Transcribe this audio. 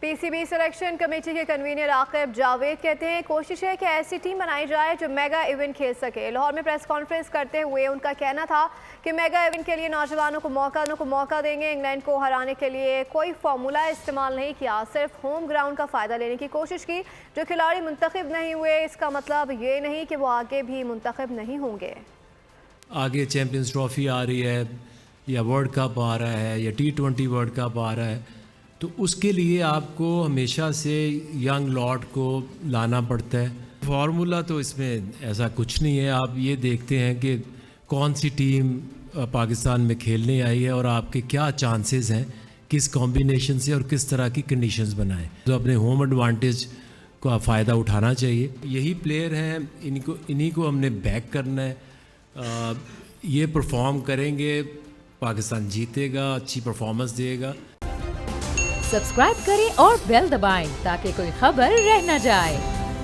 پی C B selection committee کے convener Aqib Javed کہتے ہیں کوشش ہے کہ ایسی ٹیم بنائی جائے جو میگا ایونٹ کھیل سکے۔ لاہور میں پریس کانفرنس کرتے ہوئے ان کا کہنا تھا کہ میگا ایونٹ کے لیے نوجوانوں کو موقع دیں گے۔ انگلینڈ کو ہرانے کے لیے کوئی فارمولہ استعمال نہیں کیا، صرف ہوم گراؤنڈ کا فائدہ لینے کی کوشش کی۔ جو کھلاڑی منتخب نہیں ہوئے اس کا مطلب یہ نہیں کہ وہ آگے بھی منتخب نہیں ہوں گے۔ آگے چیمپئنز ٹرافی آ رہی ہے یا ورلڈ کپ آ رہا ہے یا T20 ورلڈ کپ آ رہا ہے، تو اس کے لیے آپ کو ہمیشہ سے ینگ لاٹ کو لانا پڑتا ہے۔ فارمولا تو اس میں ایسا کچھ نہیں ہے، آپ یہ دیکھتے ہیں کہ کون سی ٹیم پاکستان میں کھیلنے آئی ہے اور آپ کے کیا چانسز ہیں کس کمبینیشن سے اور کس طرح کی کنڈیشنز بنائیں، تو اپنے ہوم ایڈوانٹیج کا فائدہ اٹھانا چاہیے۔ یہی پلیئر ہیں، انہی کو ہم نے بیک کرنا ہے۔ یہ پرفارم کریں گے، پاکستان جیتے گا، اچھی پرفارمنس دے گا۔ سبسکرائب کریں اور بیل دبائیں تاکہ کوئی خبر رہ نہ جائے۔